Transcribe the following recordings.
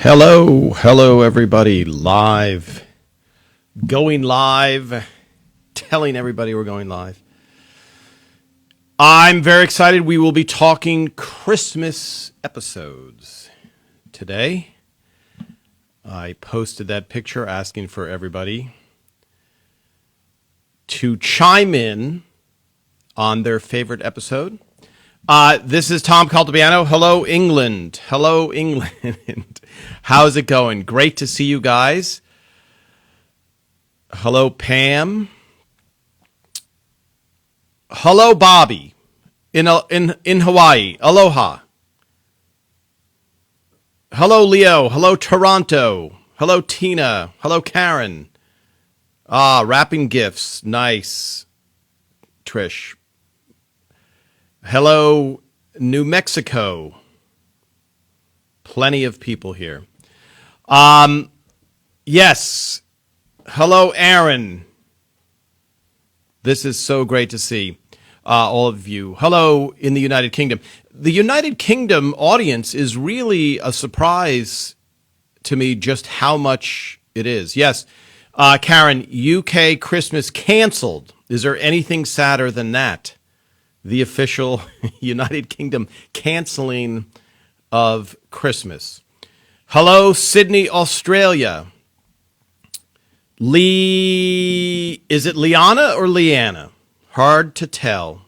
Hello everybody, going live, telling everybody we're going live. I'm very excited. We will be talking Christmas episodes today. I posted that picture asking for everybody to chime in on their favorite episode. This is Tom Caltabiano. Hello, England. Hello, England. How's it going? Great to see you guys. Hello, Pam. Hello, Bobby. In Hawaii. Aloha. Hello, Leo. Hello, Toronto. Hello, Tina. Hello, Karen. Wrapping gifts. Nice. Trish. Hello, New Mexico. Plenty of people here. Yes. Hello, Aaron. This is so great to see all of you. Hello in the United Kingdom. The United Kingdom audience is really a surprise to me just how much it is. Yes, Karen, UK Christmas canceled. Is there anything sadder than that? The official United Kingdom canceling of Christmas. Hello, Sydney, Australia. Is it Liana or Leanna? Hard to tell.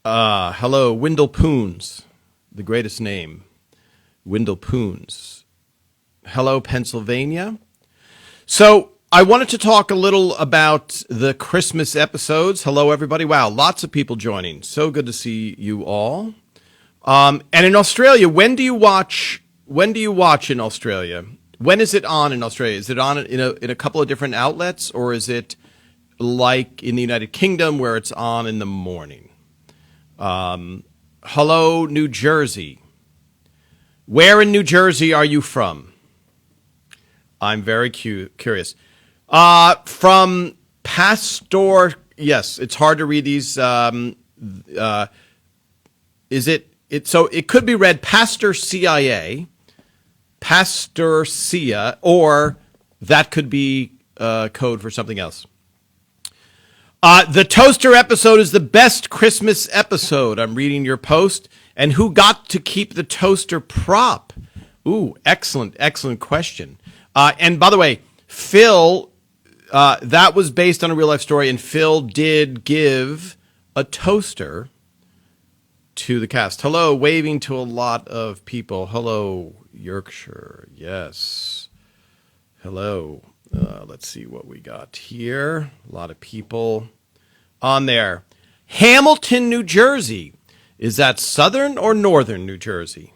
Hello, Wendell Poons, the greatest name. Wendell Poons. Hello, Pennsylvania. So, I wanted to talk a little about the Christmas episodes. Hello, everybody. Wow, lots of people joining. So good to see you all. And in Australia, when do you watch in Australia? When is it on in Australia? Is it on in a couple of different outlets, or is it like in the United Kingdom where it's on in the morning? Hello, New Jersey. Where in New Jersey are you from? I'm very curious. From Pastor, yes, it's hard to read these. So it could be read Pastor CIA, Pastor Cia, or that could be code for something else. The toaster episode is the best Christmas episode. I'm reading your post. And who got to keep the toaster prop? Ooh, excellent question. And by the way, Phil, that was based on a real life story, and Phil did give a toaster to the cast. Hello, waving to a lot of people. Hello, Yorkshire. Yes. Hello. Let's see what we got here. A lot of people on there. Hamilton, New Jersey. Is that southern or northern New Jersey?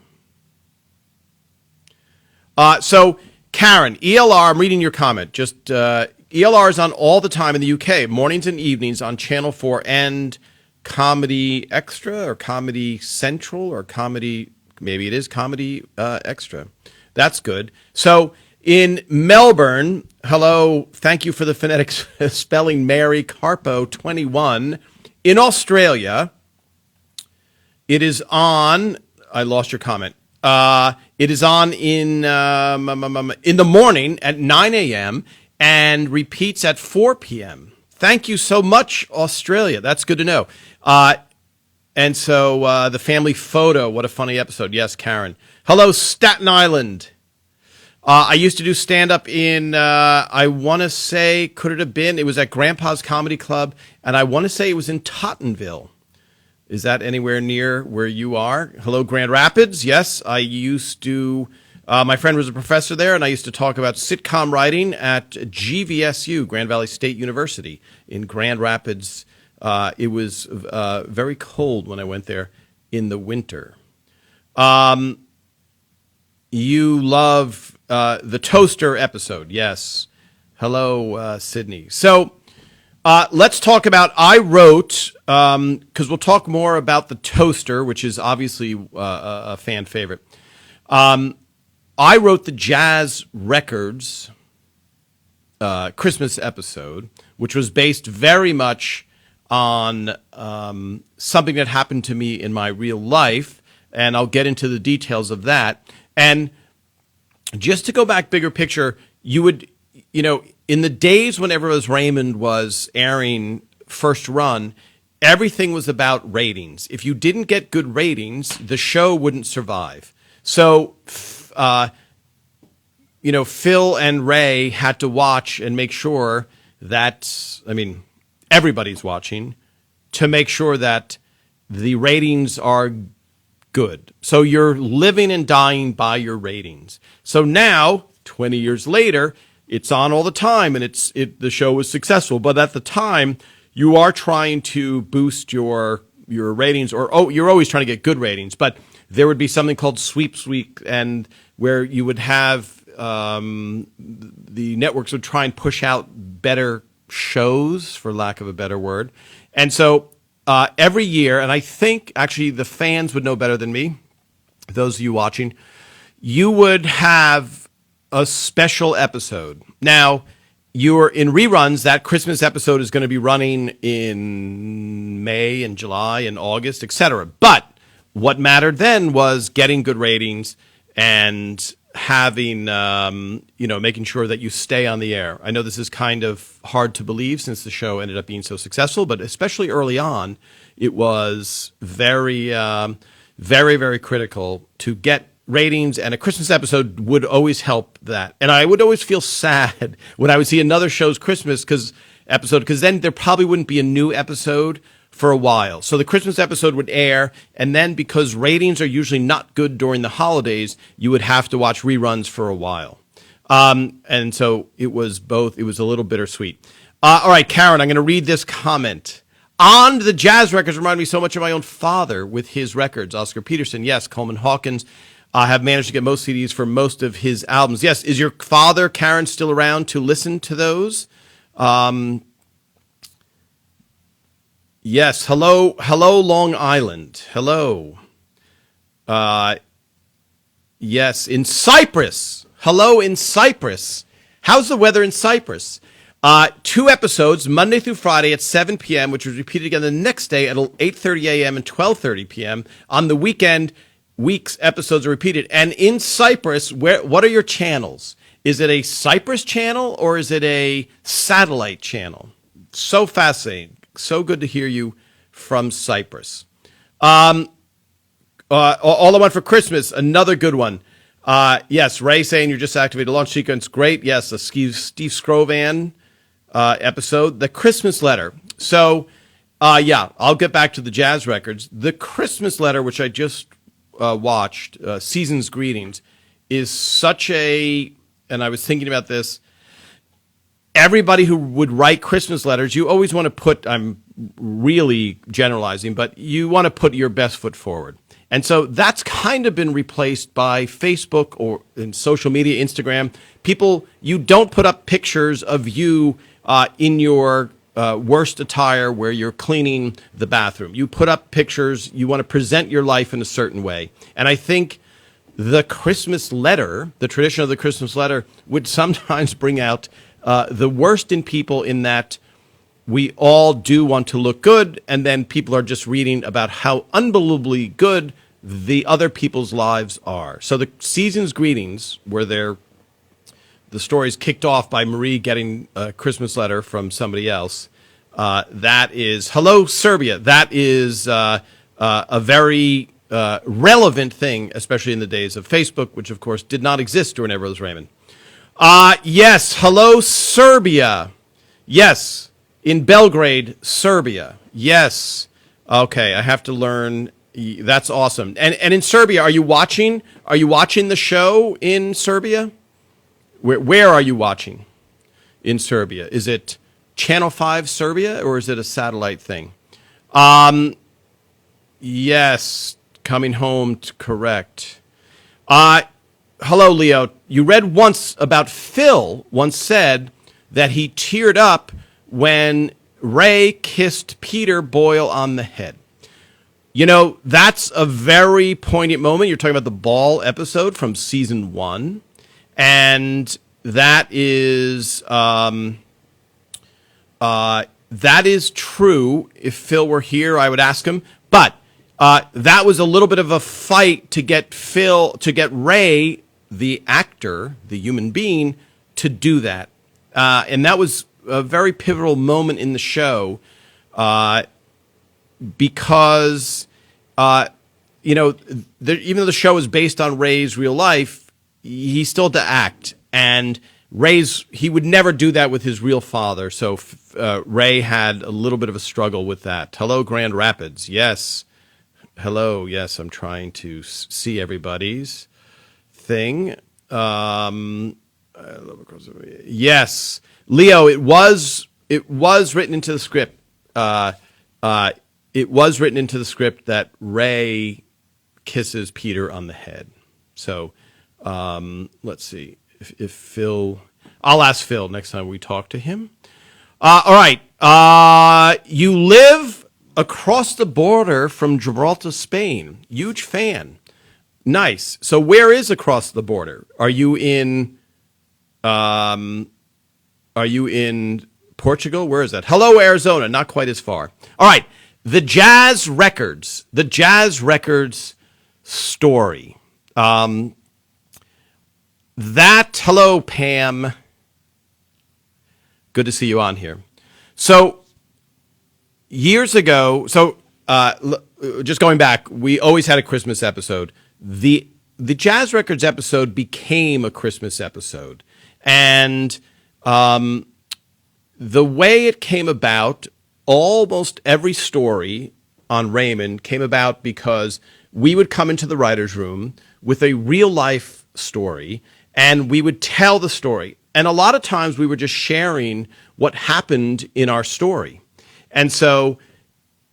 So, Karen, ELR, I'm reading your comment. Just ELR is on all the time in the UK, mornings and evenings on Channel 4 and Comedy Extra or Comedy Central or Comedy, maybe it is Comedy Extra. That's good. So in Melbourne, hello, thank you for the phonetic spelling, Mary Carpo 21. In Australia, it is on, I lost your comment. It is on in the morning at 9 a.m. and repeats at 4 p.m. Thank you so much, Australia. That's good to know. And so the family photo, what a funny episode. Yes, Karen. Hello, Staten Island. I used to do stand-up in, I want to say, could it have been? It was at Grandpa's Comedy Club, and I want to say it was in Tottenville. Is that anywhere near where you are? Hello, Grand Rapids. Yes, I used to, my friend was a professor there, and I used to talk about sitcom writing at GVSU, Grand Valley State University in Grand Rapids. It was very cold when I went there in the winter. You love the toaster episode. Yes. Hello, Sydney. So, let's talk about, I wrote, because we'll talk more about the toaster, which is obviously a fan favorite. I wrote the Jazz Records Christmas episode, which was based very much on something that happened to me in my real life, and I'll get into the details of that. And just to go back bigger picture, you would, in the days when Everyone's Raymond was airing first run, everything was about ratings. If you didn't get good ratings, the show wouldn't survive. So, Phil and Ray had to watch and make sure that, everybody's watching to make sure that the ratings are good. So you're living and dying by your ratings. So now, 20 years later, it's on all the time and the show was successful. But at the time, you are trying to boost your ratings, or you're always trying to get good ratings. But there would be something called Sweeps Week, and where you would have the networks would try and push out better shows, for lack of a better word. And so every year, and I think actually the fans would know better than me, those of you watching, you would have a special episode. Now, you're in reruns. That Christmas episode is going to be running in May and July and August, etc. But what mattered then was getting good ratings and having, making sure that you stay on the air. I know this is kind of hard to believe since the show ended up being so successful, but especially early on, it was very, very, very critical to get ratings, and a Christmas episode would always help that. And I would always feel sad when I would see another show's Christmas episode, because then there probably wouldn't be a new episode for a while. So the Christmas episode would air, and then because ratings are usually not good during the holidays, you would have to watch reruns for a while. And so it was both. It was a little bittersweet. All right, Karen, I'm going to read this comment. On the jazz records remind me so much of my own father with his records. Oscar Peterson, yes. Coleman Hawkins have managed to get most CDs for most of his albums. Yes, is your father, Karen, still around to listen to those? Yes. Hello, Long Island. Hello. Yes, in Cyprus. Hello, in Cyprus. How's the weather in Cyprus? 2 episodes, Monday through Friday at 7 p.m., which was repeated again the next day at 8:30 a.m. and 12:30 p.m. On the week's episodes are repeated. And in Cyprus, what are your channels? Is it a Cyprus channel or is it a satellite channel? So fascinating. So good to hear you from Cyprus. All I Want for Christmas, another good one. Yes, Ray saying you just activated launch sequence. Great. Yes, the Steve Scrovan episode. The Christmas letter. So, I'll get back to the jazz records. The Christmas letter, which I just watched, Season's Greetings, is such a, and I was thinking about this, everybody who would write Christmas letters, you always want to put, I'm really generalizing, but you want to put your best foot forward. And so that's kind of been replaced by Facebook or in social media, Instagram. People, you don't put up pictures of you in your worst attire where you're cleaning the bathroom. You put up pictures, you want to present your life in a certain way. And I think the Christmas letter, the tradition of the Christmas letter, would sometimes bring out the worst in people, in that we all do want to look good, and then people are just reading about how unbelievably good the other people's lives are. So the Season's Greetings, where the story's kicked off by Marie getting a Christmas letter from somebody else. That is, hello, Serbia. That is a very relevant thing, especially in the days of Facebook, which, of course, did not exist during Everyone's Raymond. Yes, hello, Serbia. Yes, in Belgrade, Serbia. Yes. Okay, I have to learn. That's awesome. And in Serbia, are you watching the show in Serbia? Where are you watching in Serbia? Is it Channel 5 Serbia, or is it a satellite thing? Yes, coming home correct. Hello, Leo. You read once about Phil once said that he teared up when Ray kissed Peter Boyle on the head. You know, that's a very poignant moment. You're talking about the ball episode from season 1. And that is true. If Phil were here, I would ask him. But that was a little bit of a fight to get Ray the actor, the human being, to do that. And that was a very pivotal moment in the show because, even though the show is based on Ray's real life, he still had to act. And he would never do that with his real father. So Ray had a little bit of a struggle with that. Hello, Grand Rapids. Yes. Hello. Yes, I'm trying to see everybody's thing. Yes, Leo. It was written into the script. It was written into the script that Ray kisses Peter on the head. So let's see if Phil. I'll ask Phil next time we talk to him. All right. You live across the border from Gibraltar, Spain. Huge fan. Nice. So where is across the border? Are you in Portugal? Where is that? Hello, Arizona. Not quite as far. All right. The Jazz Records story. Hello, Pam. Good to see you on here. So years ago, just going back, we always had a Christmas episode. The Jazz Records episode became a Christmas episode. And the way it came about, almost every story on Raymond came about because we would come into the writer's room with a real-life story, and we would tell the story. And a lot of times we were just sharing what happened in our story. And so,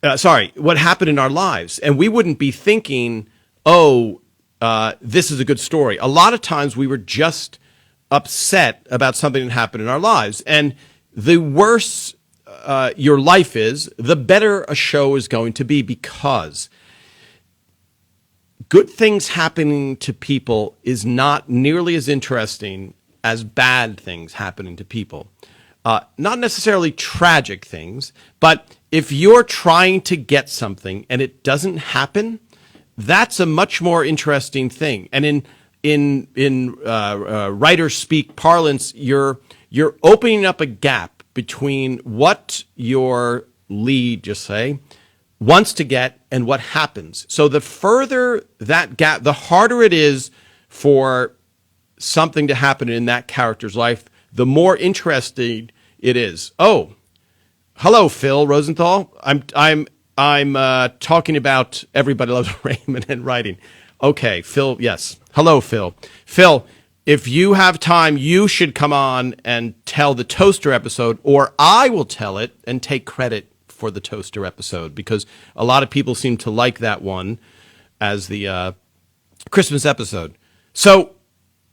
what happened in our lives. And we wouldn't be thinking, this is a good story. A lot of times we were just upset about something that happened in our lives. And the worse your life is, the better a show is going to be, because good things happening to people is not nearly as interesting as bad things happening to people. Not necessarily tragic things, but if you're trying to get something and it doesn't happen, that's a much more interesting thing. And in writer speak parlance, you're opening up a gap between what your lead, just say, wants to get and what happens. So the further that gap, the harder it is for something to happen in that character's life, the more interesting it is. Oh, hello, Phil Rosenthal. I'm talking about Everybody Loves Raymond and writing. Okay, Phil. Yes. Hello, Phil. Phil, if you have time, you should come on and tell the toaster episode, or I will tell it and take credit for the toaster episode, because a lot of people seem to like that one as the Christmas episode. So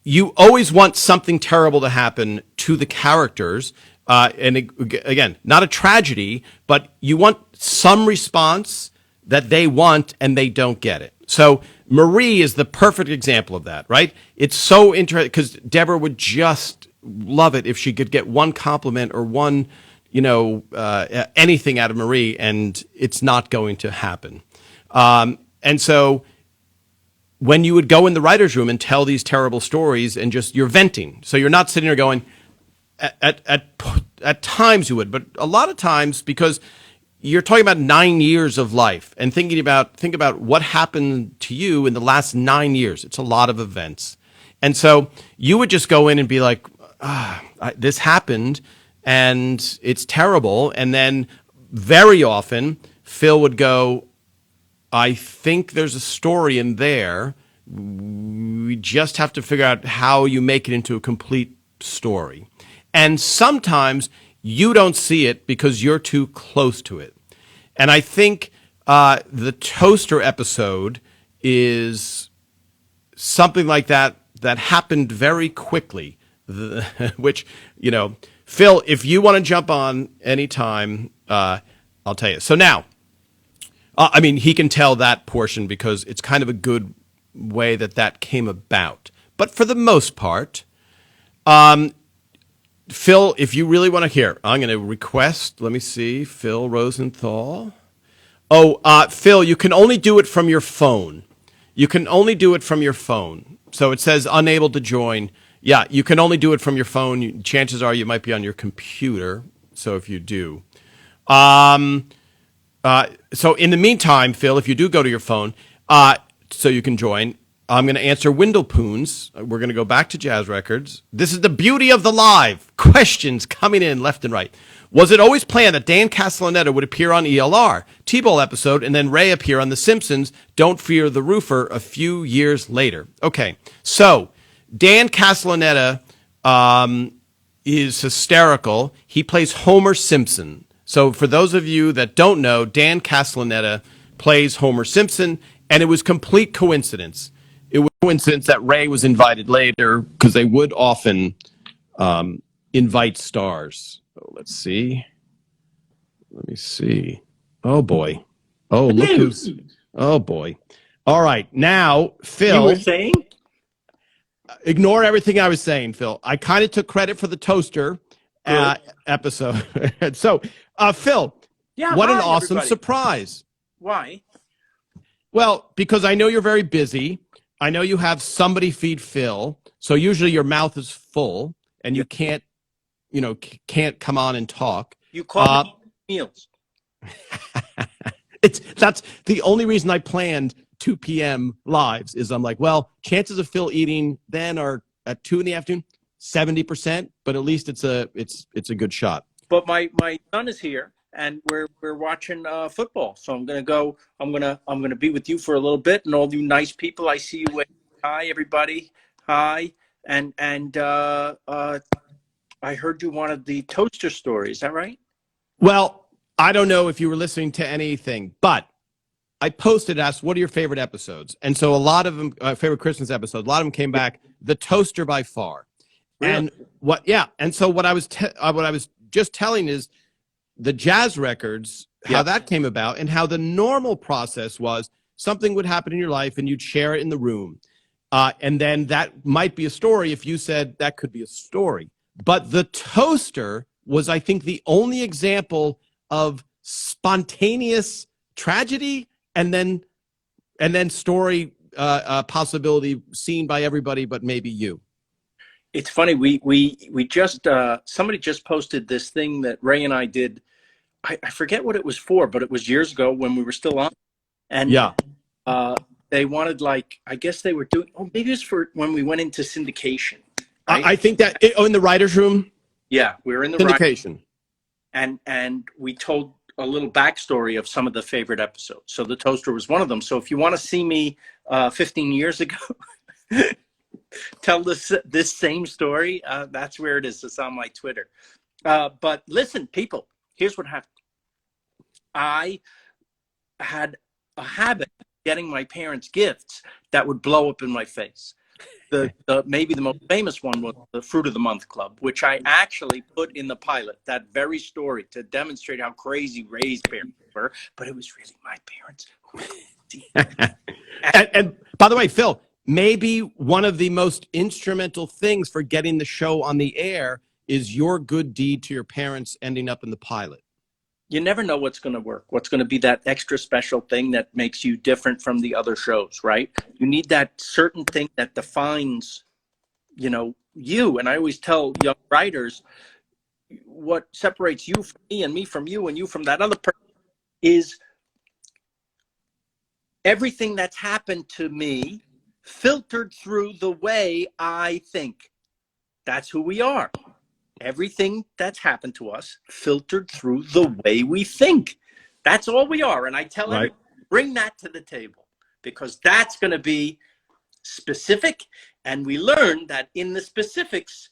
you always want something terrible to happen to the characters. Again, not a tragedy, but you want some response that they want and they don't get it. So Marie is the perfect example of that, right? It's so interesting because Deborah would just love it if she could get one compliment or one, anything out of Marie, and it's not going to happen. And so when you would go in the writer's room and tell these terrible stories and you're venting. So you're not sitting there going, at times you would, but a lot of times, because you're talking about 9 years of life and think about what happened to you in the last 9 years. It's a lot of events. And so you would just go in and be like, this happened and it's terrible. And then very often Phil would go, I think there's a story in there. We just have to figure out how you make it into a complete story. And sometimes you don't see it because you're too close to it. And I think the toaster episode is something like that happened very quickly, which, Phil, if you want to jump on anytime, I'll tell you. So now, he can tell that portion because it's kind of a good way that came about. But for the most part, Phil, if you really want to hear, I'm going to request, let me see, Phil Rosenthal. Oh, Phil, you can only do it from your phone. You can only do it from your phone. So it says unable to join. Yeah, you can only do it from your phone. Chances are you might be on your computer. So if you do. So in the meantime, Phil, if you do go to your phone, so you can join, I'm going to answer Windlepoons. We're going to go back to Jazz Records. This is the beauty of the live. Questions coming in left and right. Was it always planned that Dan Castellaneta would appear on ELR, T-Ball episode, and then Ray appear on The Simpsons, Don't Fear the Roofer, a few years later? Okay, so Dan Castellaneta is hysterical. He plays Homer Simpson. So for those of you that don't know, Dan Castellaneta plays Homer Simpson, and it was complete coincidence. It was a coincidence that Ray was invited later because they would often invite stars. So let's see. Let me see. Oh, boy. Oh, look who's... Oh, boy. All right. Now, Phil... You were saying? Ignore everything I was saying, Phil. I kind of took credit for the toaster episode. So, Phil, what an awesome surprise. Why? Well, because I know you're very busy. I know you have somebody feed Phil. So usually your mouth is full and you can't come on and talk. You call me meals. That's the only reason I planned 2 p.m. lives is I'm like, well, chances of Phil eating then are at 2 in the afternoon, 70%, but at least it's a good shot. But my son is here and we're watching football. So I'm gonna be with you for a little bit, and all you nice people I see you with. Hi everybody. Hi. And I heard you wanted the toaster story, is that right? Well, I don't know if you were listening to anything, but I posted, asked, what are your favorite episodes? And so a lot of them, favorite Christmas episodes, a lot of them came back, the toaster by far. Really? And so what I was just telling is the Jazz Records, how that came about, and how the normal process was something would happen in your life and you'd share it in the room. And then that might be a story if you said that could be a story. But the toaster was, I think, the only example of spontaneous tragedy and then story possibility seen by everybody but maybe you. It's funny, we just somebody just posted this thing that Ray and I did. I forget what it was for, but it was years ago when we were still on. And they wanted, like, I guess they were doing, maybe it was for when we went into syndication. Right? I think that in the writer's room. Yeah, we were in the syndication. And we told a little backstory of some of the favorite episodes. So the toaster was one of them. So if you want to see me 15 years ago tell this same story, that's where it is. It's on my Twitter. But listen, people, here's what happened. I had a habit of getting my parents gifts that would blow up in my face. Maybe the most famous one was the Fruit of the Month Club, which I actually put in the pilot, that very story, to demonstrate how crazy Ray's parents were. But it was really my parents who and by the way, Phil, maybe one of the most instrumental things for getting the show on the air is your good deed to your parents ending up in the pilot. You never know what's going to work, what's going to be that extra special thing that makes you different from the other shows, right? You need that certain thing that defines, you. And I always tell young writers, what separates you from me and me from you and you from that other person is everything that's happened to me filtered through the way I think. That's who we are. Everything that's happened to us filtered through the way we think. That's all we are. And I tell everyone, bring that to the table, because that's going to be specific. And we learn that in the specifics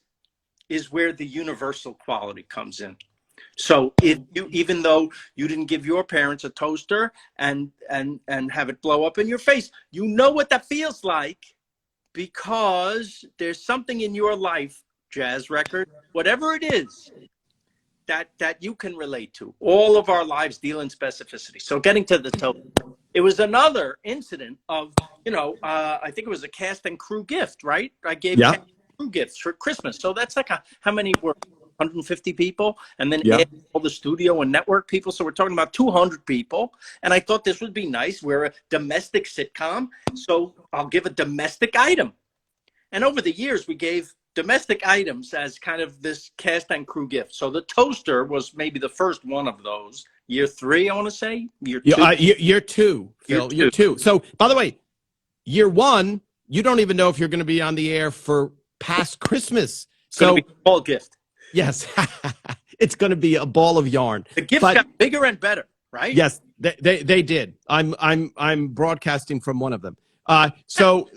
is where the universal quality comes in. So even though you didn't give your parents a toaster and have it blow up in your face, you know what that feels like, because there's something in your life, Jazz Record, whatever it is, that you can relate to. All of our lives deal in specificity. So getting to the toaster, it was another incident of, I think it was a cast and crew gift, right? I gave cast and crew gifts for Christmas. So that's like how many were 150 people, and then all the studio and network people. So we're talking about 200 people. And I thought this would be nice. We're a domestic sitcom, so I'll give a domestic item. And over the years, we gave domestic items as kind of this cast and crew gift. So the toaster was maybe the first one of those. Year 3, I want to say. Year 2. Year 2, Phil. Year 2. So, by the way, year 1, you don't even know if you're going to be on the air for past Christmas. So, it's a ball gift. Yes, it's going to be a ball of yarn. The gifts got bigger and better, right? Yes, they did. I'm broadcasting from one of them. So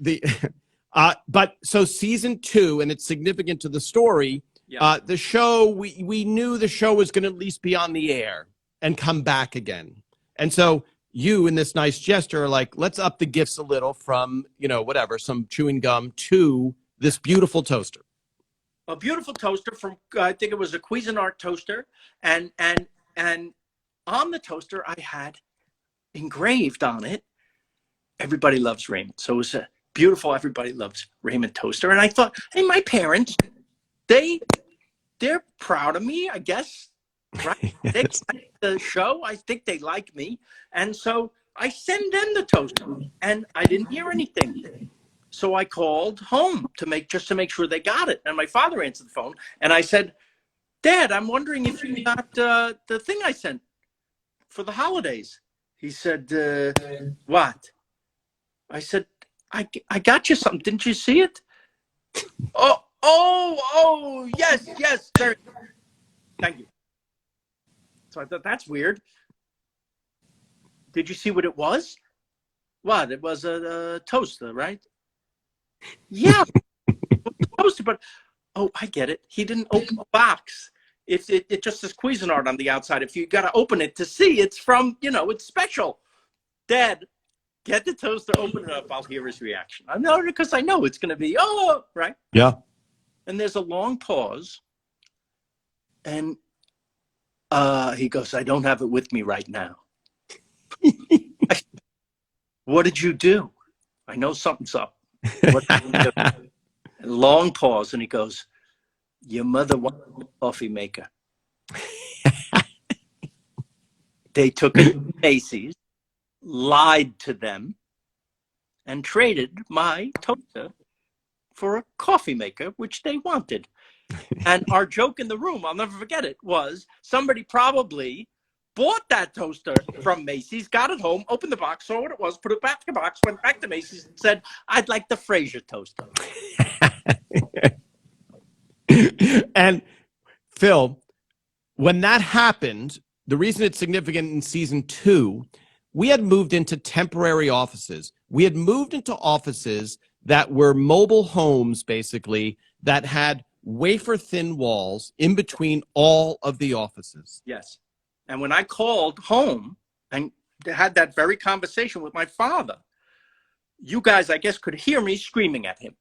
season 2, and it's significant to the story. Yeah. The show, we knew the show was going to at least be on the air and come back again. And so you, in this nice gesture, are like, let's up the gifts a little from, some chewing gum to this beautiful toaster. A beautiful toaster from, I think it was a Cuisinart toaster. And on the toaster, I had engraved on it, "Everybody loves Raymond." So it was a beautiful "Everybody loves Raymond" toaster. And I thought, hey, my parents, they're proud of me, I guess. Right? They like the show. I think they like me. And so I send them the toaster, and I didn't hear anything. So I called home to make sure they got it. And my father answered the phone, and I said, "Dad, I'm wondering if you got the thing I sent for the holidays." He said, "What?" I said, I got you something. Didn't you see it?" Oh, yes, sir. Thank you. So I thought, that's weird. Did you see what it was? What? It was a toaster, right? Yeah, toaster, but I get it. He didn't open the box. It just says Cuisinart on the outside. If you got to open it to see, it's from, it's special. Dad, get the toaster, open it up. I'll hear his reaction. I know, because I know it's going to be, right? Yeah. And there's a long pause. And he goes, "I don't have it with me right now." What did you do? I know something's up. What did you do? Long pause, and he goes, "Your mother wanted a coffee maker." They took it to Macy's, lied to them, and traded my toaster for a coffee maker, which they wanted. And our joke in the room, I'll never forget it, was somebody probably bought that toaster from Macy's, got it home, opened the box, saw what it was, put it back in the box, went back to Macy's and said, "I'd like the Fraser toaster." And Phil, when that happened, the reason it's significant in season 2, we had moved into temporary offices. We had moved into offices that were mobile homes, basically, that had wafer-thin walls in between all of the offices. Yes. And when I called home and had that very conversation with my father, you guys, I guess, could hear me screaming at him.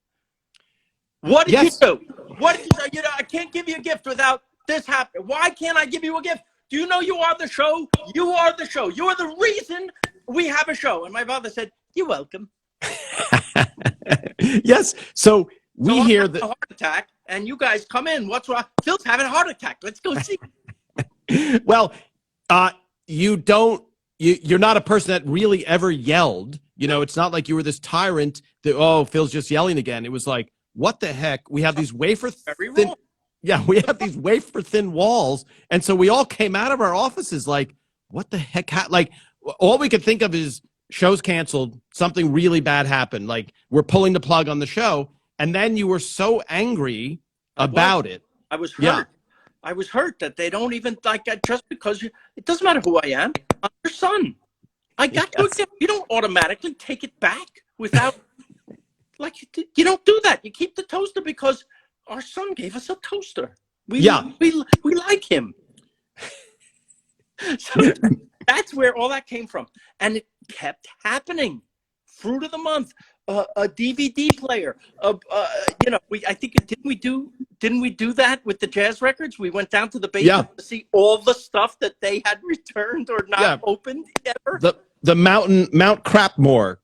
"What did you do? What did you do? I can't give you a gift without this happening. Why can't I give you a gift? Do you know you are the show? You are the show. You are the reason we have a show." And my father said, "You're welcome." Yes. So we hear the heart attack, and you guys come in. "What's wrong? Phil's having a heart attack. Let's go see." Well, you're not a person that really ever yelled. It's not like you were this tyrant that, Phil's just yelling again. It was like, what the heck? We have these wafer thin. Yeah, we have these wafer thin walls. And so we all came out of our offices like, what the heck? Like, all we could think of is show's canceled. Something really bad happened. Like, we're pulling the plug on the show. And then you were so angry about it. I was hurt. Yeah. I was hurt that they don't even like that just because it doesn't matter who I am. I'm your son. I got you don't automatically take it back without you don't do that. You keep the toaster because our son gave us a toaster. We like him. So that's where all that came from. And it kept happening. Fruit of the month. A DVD player. I think didn't we do that with the jazz records? We went down to the basement to see all the stuff that they had returned or not opened ever. The Mount Crapmore,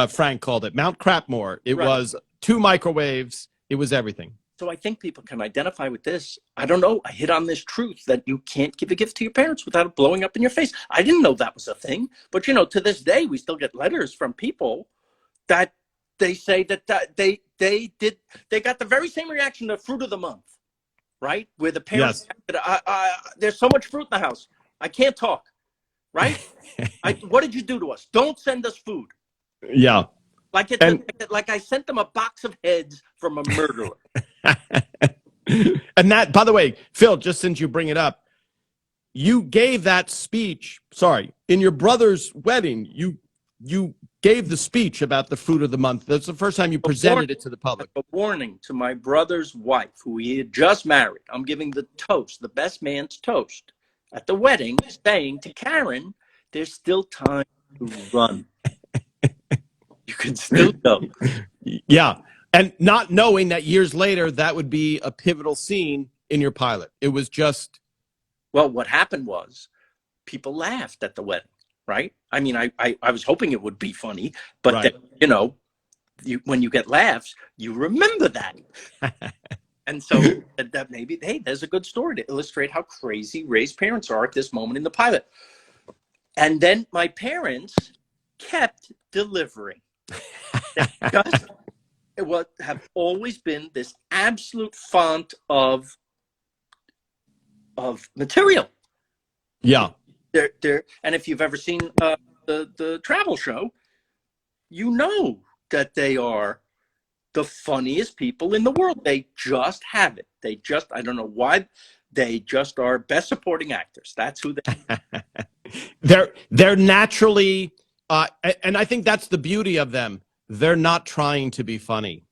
Frank called it Mount Crapmore. It was 2 microwaves. It was everything. So I think people can identify with this. I don't know. I hit on this truth that you can't give a gift to your parents without it blowing up in your face. I didn't know that was a thing, but to this day we still get letters from people that they say that they got the very same reaction to Fruit of the Month, right? Where the parents said, there's so much fruit in the house, I can't talk, right? What did you do to us? Don't send us food. Yeah. Like I sent them a box of heads from a murderer. And that, by the way, Phil, just since you bring it up, you gave that speech, in your brother's wedding, you gave the speech about the Fruit of the Month. That's the first time you presented it to the public. A warning to my brother's wife, who he had just married. I'm giving the toast, the best man's toast, at the wedding, saying to Karen, there's still time to run. You can still go. Yeah. And not knowing that years later, that would be a pivotal scene in your pilot. It was just. Well, what happened was people laughed at the wedding, right? I mean, I was hoping it would be funny, but right. then, when you get laughs, you remember that. And so that maybe, hey, there's a good story to illustrate how crazy Ray's parents are at this moment in the pilot. And then my parents kept delivering. What have always been this absolute font of material. Yeah. They're and if you've ever seen the travel show, you know that they are the funniest people in the world. They just have it. I don't know why, they just are best supporting actors. That's who they they're naturally and I think that's the beauty of them. They're not trying to be funny.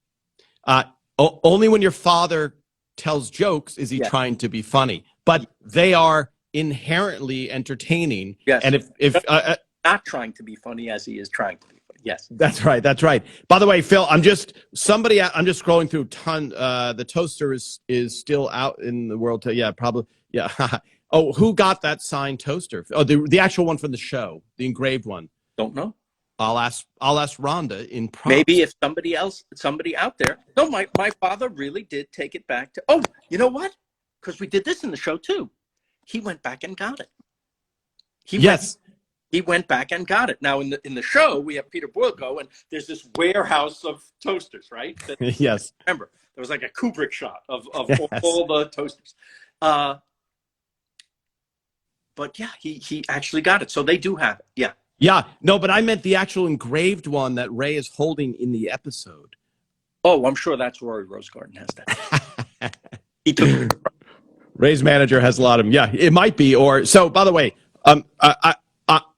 Only when your father tells jokes is he trying to be funny. But they are inherently entertaining. Yes. And if not trying to be funny as he is trying to be funny. Yes. That's right. That's right. By the way, Phil, I'm just scrolling through the toaster is still out in the world. Probably. Yeah. Oh, who got that signed toaster? Oh, the actual one from the show, the engraved one. Don't know. I'll ask Rhonda in prompts. Maybe if somebody out there. No, my father really did take it back to. Oh, you know what? Because we did this in the show too. He went back and got it. He went back and got it. Now in the show we have Peter Boyle go, and there's this warehouse of toasters, right? Yes. Remember, there was like a Kubrick shot of all the toasters. But yeah, he actually got it. So they do have it. Yeah. Yeah, no, but I meant the actual engraved one that Ray is holding in the episode. Oh, I'm sure that's Rory Rosegarden has that. He took it. Ray's manager has a lot of them. Yeah, it might be. Or so. By the way, the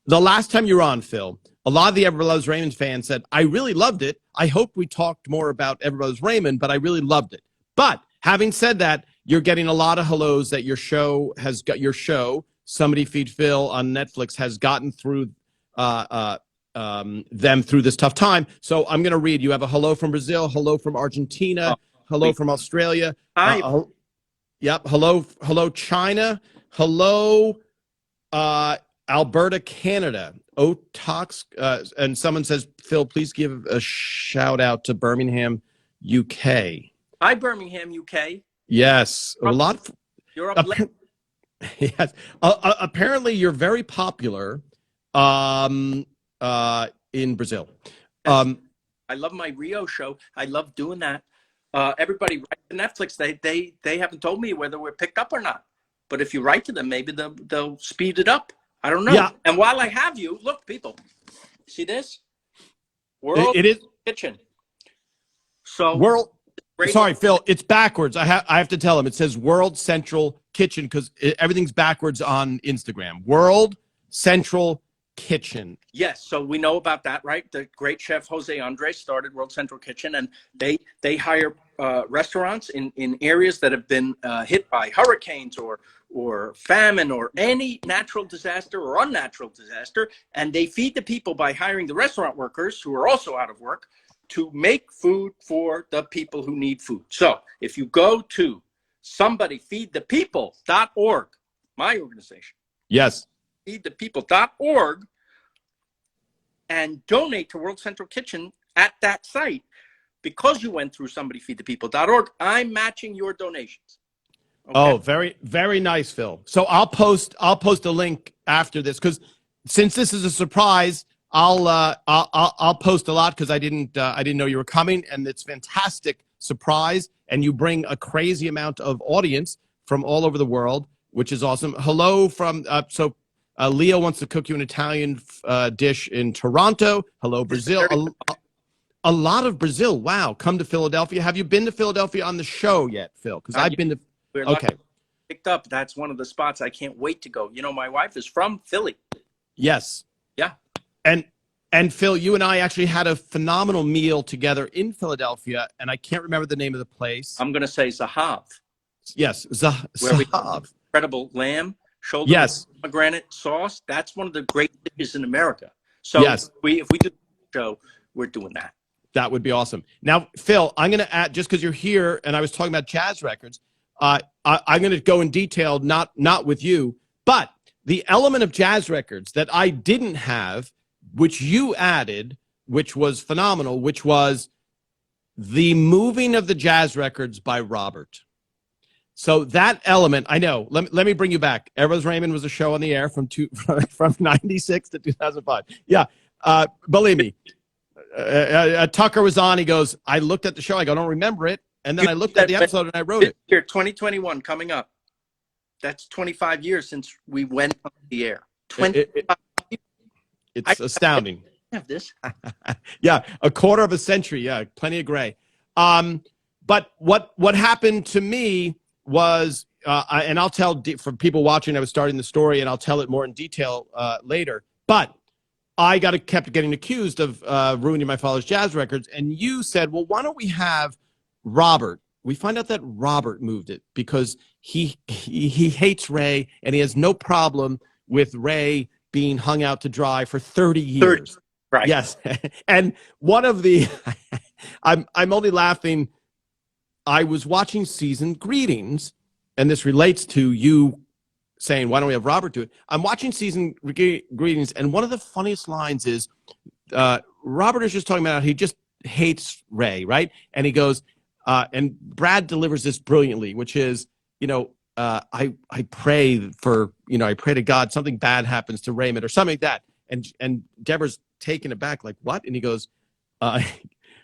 last time you were on, Phil, a lot of the Everybody Loves Raymond fans said, "I really loved it. I hope we talked more about Everybody Loves Raymond, but I really loved it." But having said that, you're getting a lot of hellos that your show, Somebody Feed Phil on Netflix, has gotten through. Them through this tough time. So I'm going to read. You have a hello from Brazil, hello from Argentina, hello from Australia. Hi. Yep. Hello, China. Hello, Alberta, Canada. Otox, and someone says, Phil, please give a shout out to Birmingham, UK. Hi, Birmingham, UK. Yes. A lot. You're up late. Yes. Apparently, you're very popular. In Brazil. I love my Rio show. I love doing that. Everybody write to Netflix. They haven't told me whether we're picked up or not. But if you write to them, maybe they'll speed it up. I don't know. Yeah. And while I have you, look, people, see this? World it is Kitchen. So World. Sorry, Phil. It's backwards. I have to tell them. It says World Central Kitchen because everything's backwards on Instagram. World Central Kitchen. Yes, so we know about that, right? The great chef Jose Andres started World Central Kitchen, and they hire restaurants in areas that have been hit by hurricanes or famine or any natural disaster or unnatural disaster, and they feed the people by hiring the restaurant workers who are also out of work to make food for the people who need food. So if you go to somebodyfeedthepeople.org, my organization. Yes. feedthepeople.org and donate to World Central Kitchen at that site. Because you went through somebodyfeedthepeople.org, I'm matching your donations. Okay? Oh, very, very nice, Phil. So I'll post a link after this because since this is a surprise, I'll post a lot because I didn't know you were coming, and it's fantastic surprise, and you bring a crazy amount of audience from all over the world, which is awesome. Hello from Leo wants to cook you an Italian dish in Toronto. Hello, Brazil. A lot of Brazil. Wow. Come to Philadelphia. Have you been to Philadelphia on the show yet, Phil? Because I've been to. We're Okay. Picked up. That's one of the spots I can't wait to go. You know, my wife is from Philly. Yes. Yeah. And Phil, you and I actually had a phenomenal meal together in Philadelphia, and I can't remember the name of the place. I'm going to say Zahav. Yes, Where we Zahav. incredible lamb shoulder Yes. with pomegranate sauce. That's one of the great dishes in America. So Yes. if we do the show, we're doing that. That would be awesome. Now, Phil, I'm going to add, just because you're here and I was talking about jazz records, I'm going to go in detail, not with you, but the element of jazz records that I didn't have, which you added, which was phenomenal, which was the moving of the jazz records by Robert. So that element, I know. Let me bring you back. Eros Raymond was a show on the air from 96 to 2005. Yeah, believe me. Tucker was on. He goes, I looked at the show. I go, I don't remember it. And then I looked at the episode and I wrote it. Here, 2021 coming up. That's 25 years since we went on the air. 25 It's astounding. I have this. Yeah, a quarter of a century. Yeah, plenty of gray. But what happened to me was, and I'll tell for people watching, I was starting the story, and I'll tell it more in detail later. But I kept getting accused of ruining my father's jazz records, and you said, well, why don't we have Robert? We find out that Robert moved it because he hates Ray, and he has no problem with Ray being hung out to dry for 30 years. 30, right. Yes. And one of the I'm only laughing. I was watching Season Greetings, and this relates to you saying, why don't we have Robert do it? I'm watching Season Greetings, and one of the funniest lines is Robert is just talking about how he just hates Ray, right? And he goes, and Brad delivers this brilliantly, which is, I pray for, I pray to God something bad happens to Raymond or something like that. And Deborah's taken aback, like, what? And he goes,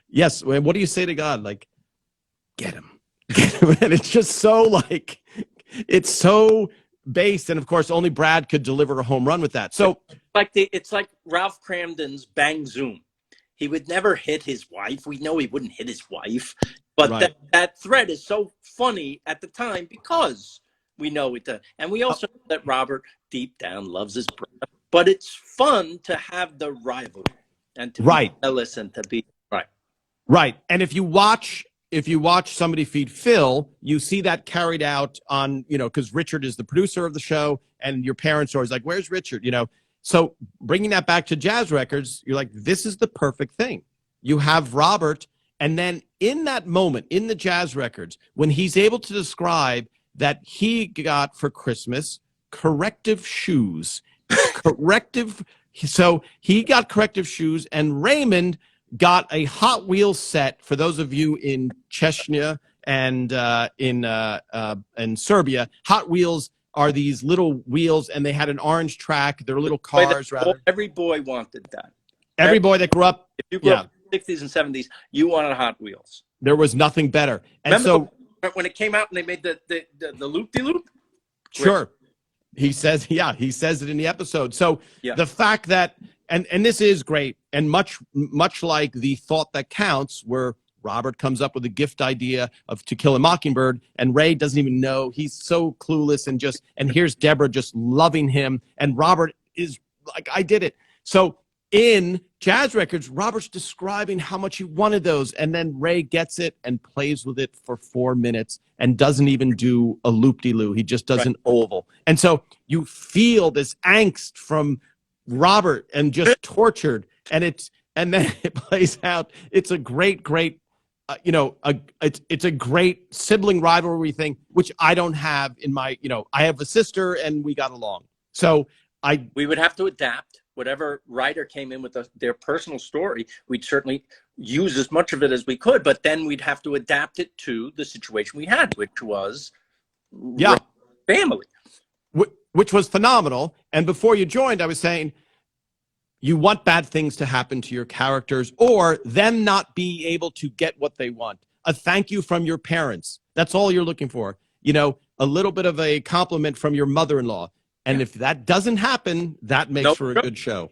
yes, what do you say to God? Like, get him. And it's just so it's so based. And of course, only Brad could deliver a home run with that. So it's like Ralph Cramden's Bang Zoom. He would never hit his wife. We know he wouldn't hit his wife. But right. that thread is so funny at the time because we know it. And we also know that Robert deep down loves his brother. But it's fun to have the rivalry and to be jealous and to be right. Right. And if you watch Somebody Feed Phil, you see that carried out on, because Richard is the producer of the show and your parents are always like, where's Richard? So bringing that back to jazz records, you're like, this is the perfect thing. You have Robert. And then in that moment, in the jazz records, when he's able to describe that he got for Christmas corrective shoes, so he got corrective shoes, and Raymond got a Hot Wheels set. For those of you in Chechnya and in Serbia, Hot Wheels are these little wheels, and they had an orange track. They're little cars, rather. Every boy wanted that. Every boy that grew up. If you grew up in the 60s and 70s, you wanted Hot Wheels. There was nothing better. And remember when it came out and they made the loop-de-loop? Sure. He says it in the episode. So the fact that, and this is great, and much like the Thought That Counts, where Robert comes up with a gift idea of To Kill a Mockingbird, and Ray doesn't even know. He's so clueless, and here's Deborah just loving him, and Robert is like, I did it. So in jazz records, Robert's describing how much he wanted those, and then Ray gets it and plays with it for 4 minutes and doesn't even do a loop-de-loo. He just does an oval. And so you feel this angst from Robert and just tortured, and then it plays out. It's a great it's a great sibling rivalry thing, which I don't have in my, I have a sister and we got along. So we would have to adapt whatever writer came in with their personal story. We'd certainly use as much of it as we could, but then we'd have to adapt it to the situation we had, which was family. Which was phenomenal. And before you joined, I was saying, You want bad things to happen to your characters or them not be able to get what they want. A thank you from your parents. That's all you're looking for. A little bit of a compliment from your mother-in-law. And if that doesn't happen, that makes for a good show.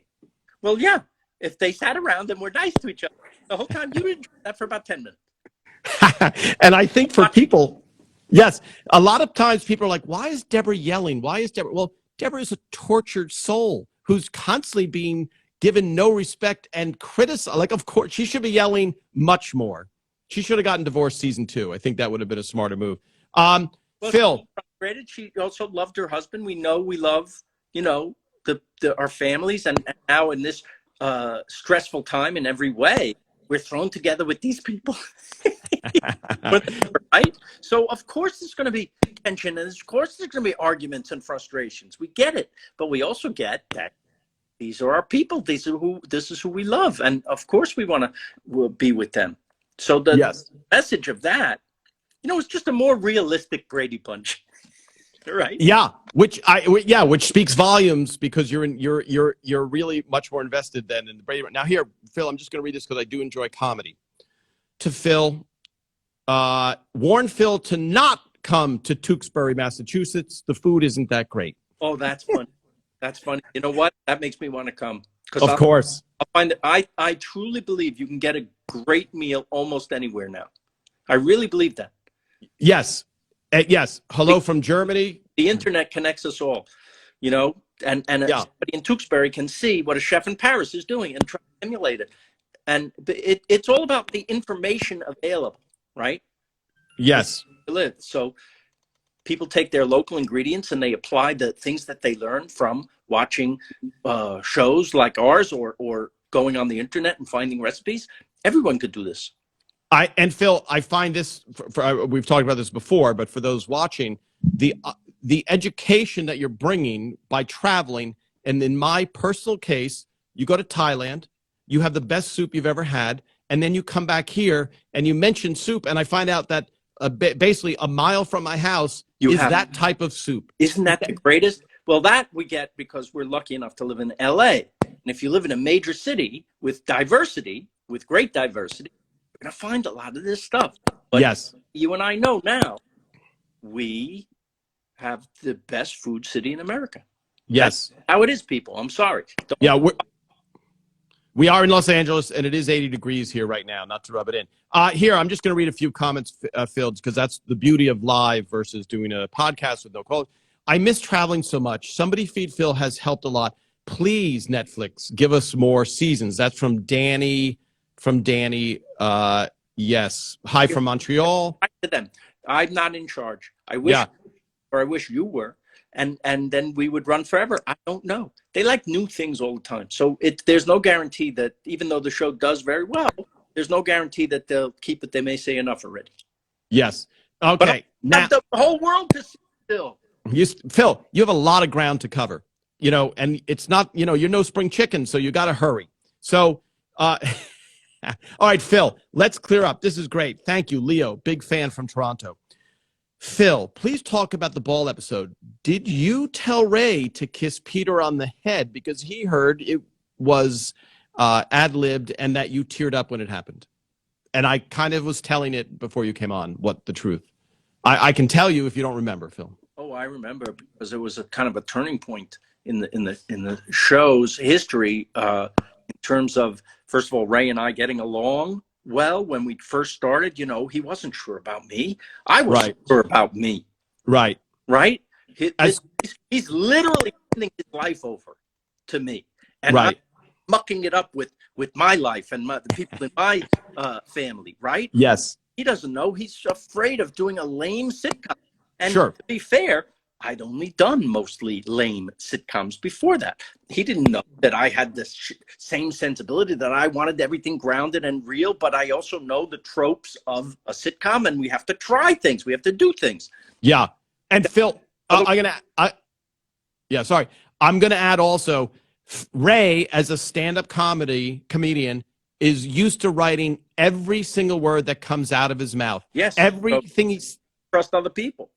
Well, yeah. If they sat around and were nice to each other the whole time, you enjoyed that for about 10 minutes. And I think for people, yes, a lot of times people are like, why is Deborah yelling? Why is Deborah? Well, Deborah is a tortured soul who's constantly being given no respect and criticized. Like, of course, she should be yelling much more. She should have gotten divorced season 2. I think that would have been a smarter move. Well, Phil. She also loved her husband. We know we love, our families. And now in this stressful time in every way, we're thrown together with these people. Right? So, of course, there's going to be tension. And, of course, there's going to be arguments and frustrations. We get it. But we also get that these are our people. This is who we love. And, of course, we want to be with them. So the message of that, it's just a more realistic Brady Bunch. Right. Yeah, which speaks volumes because you're really much more invested than in the Brady. Now here, Phil, I'm just going to read this because I do enjoy comedy. To Phil, warn Phil to not come to Tewksbury, Massachusetts. The food isn't that great. Oh, that's funny. That's funny. You know what? That makes me want to come. Of course. I find that I truly believe you can get a great meal almost anywhere now. I really believe that. Yes. Yes. Hello from Germany. The internet connects us all, and somebody in Tewksbury can see what a chef in Paris is doing and try to emulate it. And it's all about the information available, right? Yes. So people take their local ingredients and they apply the things that they learn from watching shows like ours or going on the internet and finding recipes. Everyone could do this. And Phil, I find this, we've talked about this before, but for those watching, the education that you're bringing by traveling, and in my personal case, you go to Thailand, you have the best soup you've ever had, and then you come back here and you mention soup, and I find out that basically a mile from my house is that type of soup. Isn't that the greatest? Well, that we get because we're lucky enough to live in LA. And if you live in a major city with diversity, with great diversity, you're going to find a lot of this stuff. But yes. You and I know now we have the best food city in America. Yes. That's how it is, people. I'm sorry. We are in Los Angeles, and it is 80 degrees here right now, not to rub it in. Here, I'm just going to read a few comments, Phil, because that's the beauty of live versus doing a podcast with no call. I miss traveling so much. Somebody feed Phil has helped a lot. Please, Netflix, give us more seasons. That's from Danny. Yes. Hi from Montreal. To them. I'm not in charge. I wish you were. And then we would run forever. I don't know. They like new things all the time. So there's no guarantee that even though the show does very well, there's no guarantee that they'll keep it. They may say enough already. Yes. Okay. Now the whole world to see still. Phil, you have a lot of ground to cover, and it's not, you're no spring chicken, so you got to hurry. So, all right, Phil, let's clear up. This is great. Thank you, Leo, big fan from Toronto. Phil, please talk about the ball episode. Did you tell Ray to kiss Peter on the head because he heard it was ad-libbed and that you teared up when it happened? And I kind of was telling it before you came on what the truth. I can tell you if you don't remember, Phil. Oh, I remember because it was a kind of a turning point in the show's history in terms of, first of all, Ray and I getting along well. When we first started, he wasn't sure about me. I wasn't sure about me. Right. He's literally handing his life over to me, and I'm mucking it up with my life and the people in my family. Right. Yes. He doesn't know. He's afraid of doing a lame sitcom. And to be fair, I'd only done mostly lame sitcoms before that. He didn't know that I had this same sensibility, that I wanted everything grounded and real, but I also know the tropes of a sitcom, and we have to try things. We have to do things. Yeah. And Phil, I'm going to add also, Ray, as a stand-up comedian, is used to writing every single word that comes out of his mouth. Yes. Everything he's... Trust other people.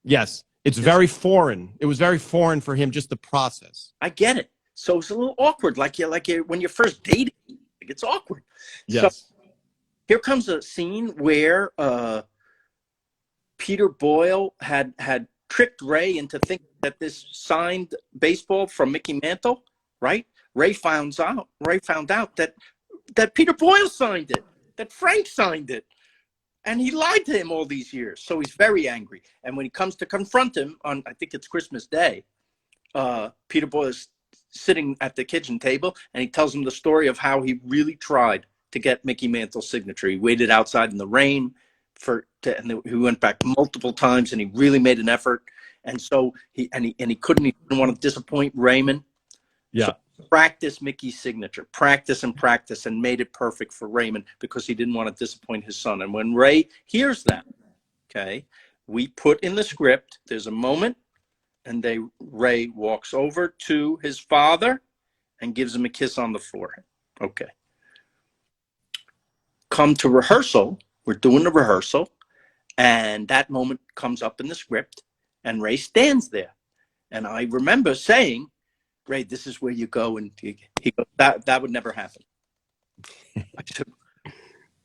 Yes. It's very foreign. It was very foreign for him, just the process. I get it. So it's a little awkward, like you when you're first dating, it's awkward. So Yes. here comes a scene where Peter Boyle had tricked Ray into thinking that this signed baseball from Mickey Mantle, right? Ray found out that Peter Boyle signed it, that Frank signed it, and he lied to him all these years. So he's very angry. And when he comes to confront him on, I think it's Christmas Day, Peter Boyle is sitting at the kitchen table, and he tells him the story of how he really tried to get Mickey Mantle's signature. He waited outside in the rain and he went back multiple times, and he really made an effort. And so he didn't want to disappoint Raymond. Yeah. So practice Mickey's signature, practice, and made it perfect for Raymond because he didn't want to disappoint his son. And when Ray hears that, okay, we put in the script, there's a moment, and Ray walks over to his father and gives him a kiss on the forehead. Okay. Come to rehearsal. We're doing the rehearsal, and that moment comes up in the script, and Ray stands there. And I remember saying, Ray, this is where you go. And he goes, that would never happen. I said,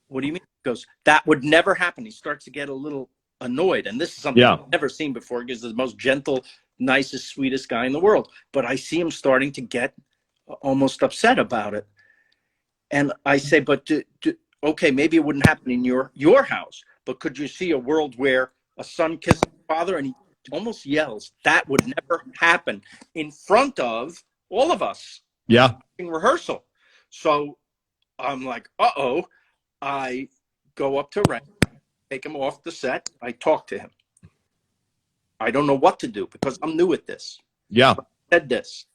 what do you mean? He goes, that would never happen. He starts to get a little annoyed. And this is something I've never seen before, because he's the most gentle, nicest, sweetest guy in the world. But I see him starting to get almost upset about it. And I say, but okay, maybe it wouldn't happen in your house, but could you see a world where a son kisses his father? And he almost yells, that would never happen in front of all of us. Yeah. In rehearsal. So I'm like, uh-oh. I go up to Ray, take him off the set. I talk to him. I don't know what to do because I'm new at this. Yeah. I said this.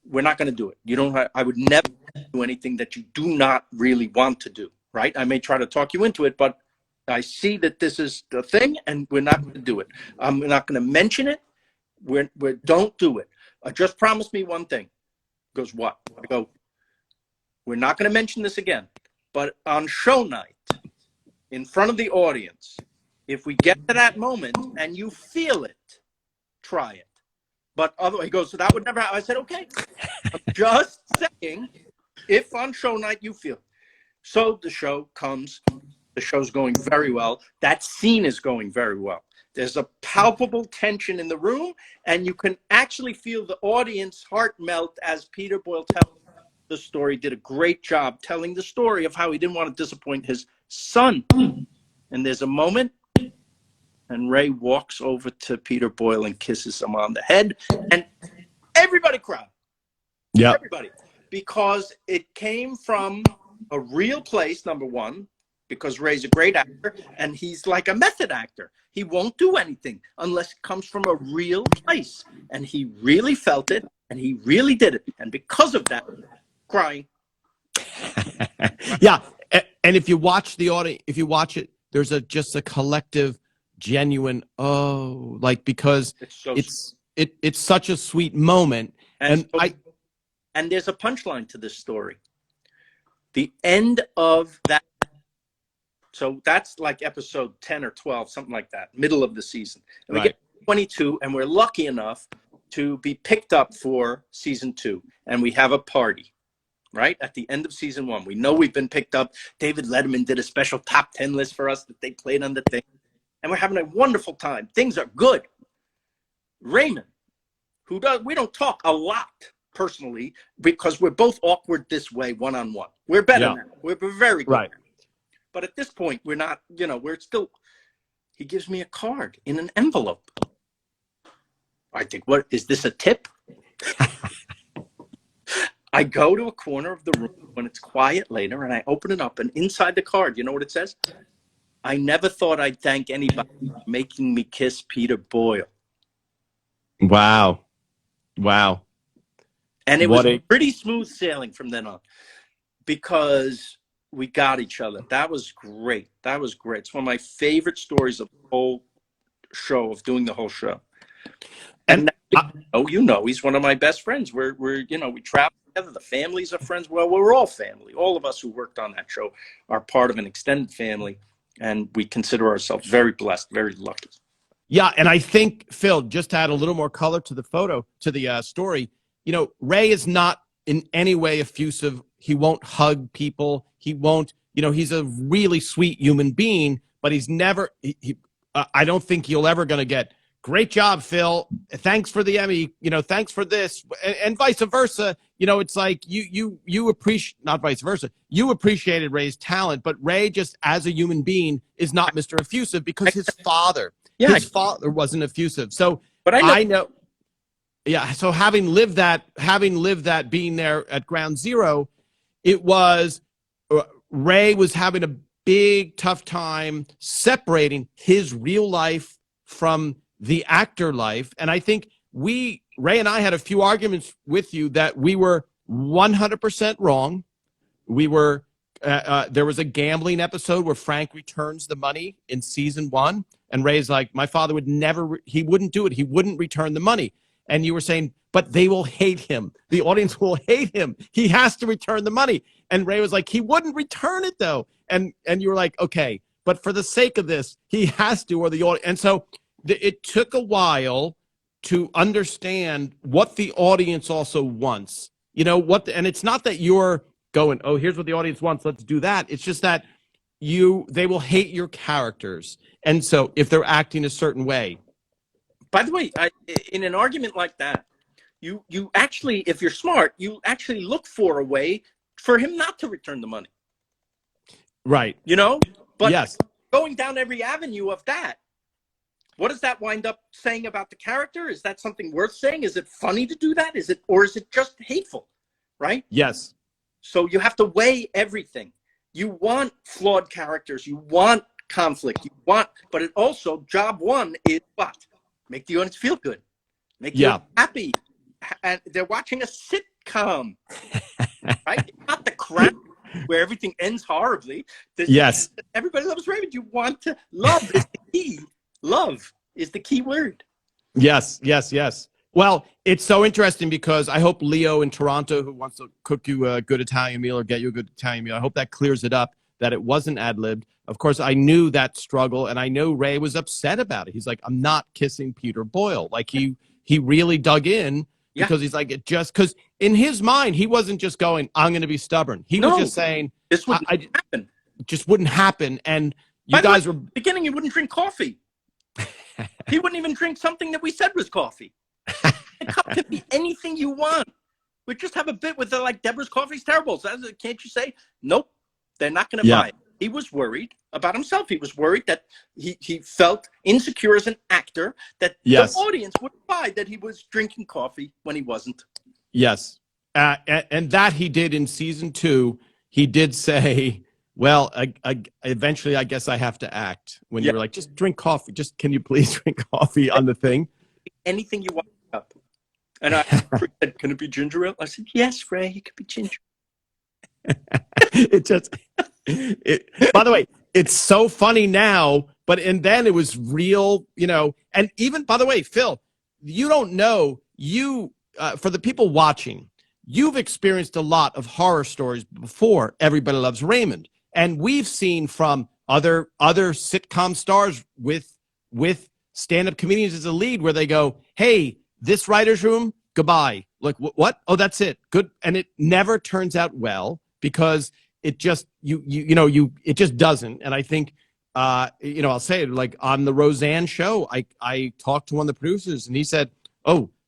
We're not going to do it. I would never do anything that you do not really want to do, right? I may try to talk you into it, but I see that this is the thing, and we're not going to do it. I'm not going to mention it. We don't do it. Just promise me one thing. He goes, what? I go, we're not going to mention this again, but on show night, in front of the audience, if we get to that moment and you feel it, try it. But otherwise, he goes, so that would never happen. I said, okay. I'm just saying, if on show night you feel it. So the show comes. The show's going very well. That scene is going very well. There's a palpable tension in the room, and you can actually feel the audience heart melt as Peter Boyle tells the story. Did a great job telling the story of how he didn't want to disappoint his son. And there's a moment, and Ray walks over to Peter Boyle and kisses him on the head, and everybody cried. Yeah. Everybody. Because it came from a real place, number one, because Ray's a great actor, and he's like a method actor. He won't do anything unless it comes from a real place. And he really felt it, and he really did it. And because of that, crying. Yeah. And if you watch the audio, if you watch it, there's just a collective, genuine, because it's such a sweet moment. And there's a punchline to this story. The end of that. So that's like episode 10 or 12, something like that, middle of the season. And we get 22, and we're lucky enough to be picked up for season 2. And we have a party, right? At the end of season 1. We know we've been picked up. David Letterman did a special top 10 list for us that they played on the thing. And we're having a wonderful time. Things are good. Raymond, we don't talk a lot personally because we're both awkward this way, one-on-one. We're better now. We're very good. Right. But at this point, we're not, we're still, he gives me a card in an envelope. I think, what, is this a tip? I go to a corner of the room when it's quiet later, and I open it up, and inside the card, you know what it says? I never thought I'd thank anybody for making me kiss Peter Boyle. Wow. Wow. And it was pretty smooth sailing from then on because we got each other. That was great. That was great. It's one of my favorite stories of the whole show, of doing the whole show. And he's one of my best friends. We travel together. The families are friends. Well, we're all family. All of us who worked on that show are part of an extended family, and we consider ourselves very blessed, very lucky. Yeah, and I think, Phil, just to add a little more color to the story, Ray is not in any way effusive. He won't hug people. He won't, he's a really sweet human being, but he's never, I don't think you'll ever going to get, great job, Phil. Thanks for the Emmy. Thanks for this, and vice versa. It's like you appreciate, not vice versa. You appreciated Ray's talent, but Ray, just as a human being, is not Mr. Effusive because his father wasn't effusive. So, but I know. Yeah. So having lived that, being there at ground zero, it was Ray was having a big tough time separating his real life from the actor life. And I think Ray and I had a few arguments with you that we were 100% wrong. We were, there was a gambling episode where Frank returns the money in season 1. And Ray's like, my father would never, he wouldn't do it. He wouldn't return the money. And you were saying, but they will hate him. The audience will hate him. He has to return the money. And Ray was like, he wouldn't return it though. And you were like, okay, but for the sake of this, he has to, or the audience. And so it took a while to understand what the audience also wants. And it's not that you're going, oh, here's what the audience wants, let's do that. It's just that they will hate your characters. And so if they're acting a certain way. By the way, in an argument like that, you actually, if you're smart, you actually look for a way for him not to return the money. Right. But yes, going down every avenue of that, what does that wind up saying about the character? Is that something worth saying? Is it funny to do that? Or is it just hateful? Right? Yes. So you have to weigh everything. You want flawed characters. You want conflict. But it also, job one is what? Make the audience feel good. Make you happy. And they're watching a sitcom. Right? It's not The Crown where everything ends horribly. Yes. Everybody loves Raymond. You want to love is the key. Love is the key word. Yes. Well, it's so interesting because I hope Leo in Toronto, who wants to cook you a good Italian meal or get you a good Italian meal, I hope that clears it up, that it wasn't ad-libbed. Of course, I knew that struggle, and I know Ray was upset about it. He's like, I'm not kissing Peter Boyle. Like, he really dug in because he's like, because in his mind, he wasn't just going, I'm going to be stubborn. He was just saying, this wouldn't happen. Just wouldn't happen. And you guys were... beginning, he wouldn't drink coffee. He wouldn't even drink something that we said was coffee. A cup can be anything you want. We just have a bit with like Deborah's coffee's terrible. So can't you say, nope, they're not going to buy it. He was worried about himself. He was worried that he felt insecure as an actor, that the audience would buy that he was drinking coffee when he wasn't. Yes. And that he did in season 2. He did say, well, eventually I guess I have to act. When you were like, just drink coffee. Just can you please drink coffee on the thing? Anything you want. And I said, can it be ginger ale? I said, yes, Ray, it could be ginger. By the way, it's so funny now, and then it was real, and even, by the way, Phil, you don't know, for the people watching, you've experienced a lot of horror stories before Everybody Loves Raymond. And we've seen from other sitcom stars with stand-up comedians as a lead where they go, hey, this writer's room, goodbye. Like, what? Oh, that's it. Good. And it never turns out well because it just, it just doesn't. And I think, I'll say it, like on the Roseanne show, I talked to one of the producers and he said,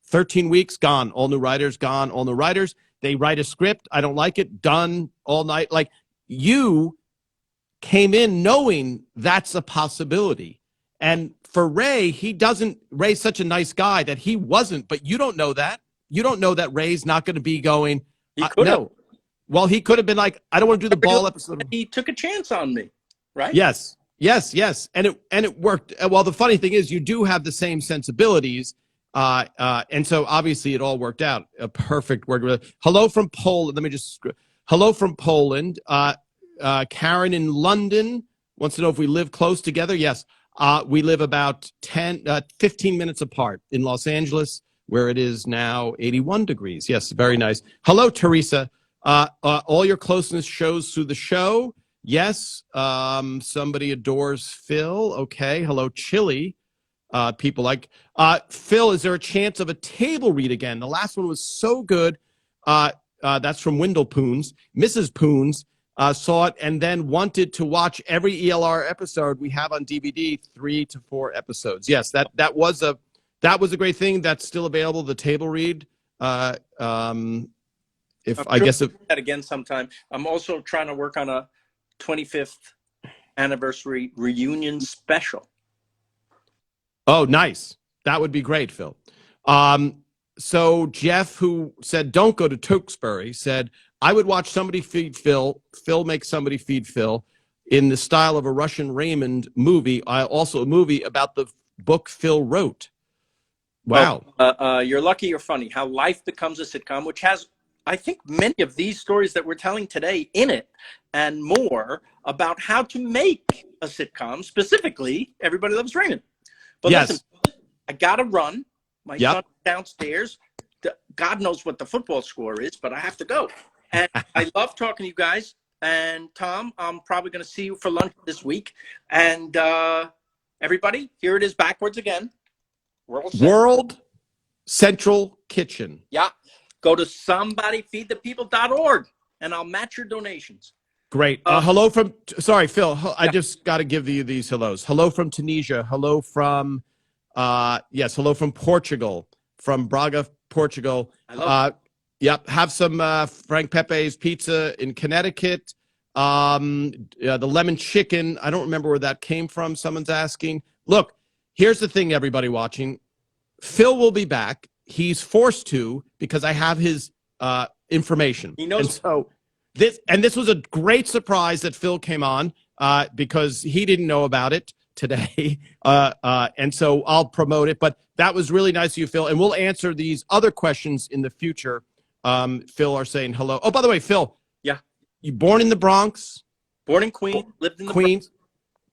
13 weeks gone, all new writers gone, all new writers. They write a script. I don't like it. Done all night. Like, you came in knowing that's a possibility. And for Ray, Ray's such a nice guy that he wasn't, but you don't know that. You don't know that Ray's not going to be going, no. Well, he could have been like, I don't want to do the ball episode. He took a chance on me, right? Yes. And it worked. Well, the funny thing is you do have the same sensibilities. And so obviously it all worked out. A perfect word. Hello from Poland. Hello from Poland. Karen in London wants to know if we live close together. Yes. We live about 15 minutes apart in Los Angeles, where it is now 81 degrees. Yes, very nice. Hello, Teresa. All your closeness shows through the show. Yes. Somebody adores Phil. Okay. Hello, Chili. people like. Phil, is there a chance of a table read again? The last one was so good. That's from Wendell Poons. Mrs. Poons saw it and then wanted to watch every ELR episode we have on DVD, 3 to 4 episodes. Yes, that was a great thing. That's still available. The table read. If I guess that again sometime. I'm also trying to work on a 25th anniversary reunion special. Oh, nice. That would be great, Phil. So Jeff, who said don't go to Tewksbury, said I would watch somebody feed Phil. Phil makes somebody feed Phil in the style of a Russian Raymond movie. Also a movie about the book Phil wrote. Wow. You're lucky you're funny. How life becomes a sitcom, which has, I think, many of these stories that we're telling today in it and more about how to make a sitcom, specifically Everybody Loves Raymond. But yes. Listen, I got to run. My son downstairs. God knows what the football score is, but I have to go. And I love talking to you guys. And Tom, I'm probably going to see you for lunch this week. And everybody, here it is backwards again. World Central Kitchen. Yeah. Go to somebodyfeedthepeople.org and I'll match your donations. Great. Hello from, sorry, Phil, I just got to give you these hellos. Hello from Tunisia. Hello from, hello from Portugal, from Braga, Portugal. Yep. Have some Frank Pepe's pizza in Connecticut. The lemon chicken. I don't remember where that came from. Someone's asking. Look, here's the thing, everybody watching. Phil will be back. He's forced to because I have his information. He knows. And so this was a great surprise that Phil came on because he didn't know about it today. And so I'll promote it. But that was really nice of you, Phil. And we'll answer these other questions in the future. Phil are saying hello. Oh, by the way, Phil. Yeah. You born in the Bronx? Born in Queens. Lived in the Queens. Bronx,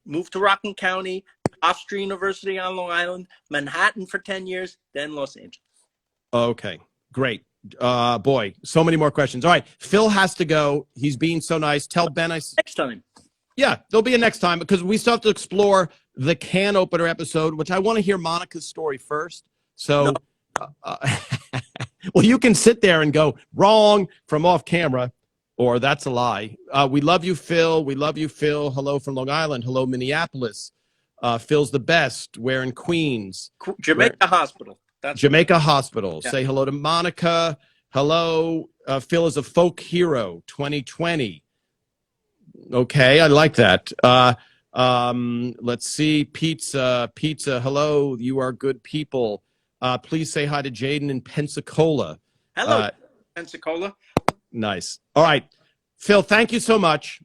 moved to Rockland County. Hofstra University on Long Island, Manhattan for 10 years, then Los Angeles. Okay, great. Boy, so many more questions. All right, Phil has to go. He's being so nice. Tell Ben next time. Yeah, there'll be a next time because we still have to explore the can opener episode, which I want to hear Monica's story first. So, well, you can sit there and go wrong from off camera, or that's a lie. We love you, Phil. We love you, Phil. Hello from Long Island. Hello, Minneapolis. Phil's the best. We're in Queens. Jamaica Hospital. That's Jamaica Hospital. Yeah. Say hello to Monica. Hello. Phil is a folk hero. 2020. Okay, I like that. Let's see. Pizza. Hello. You are good people. Please say hi to Jaden in Pensacola. Hello, Pensacola. Nice. All right. Phil, thank you so much.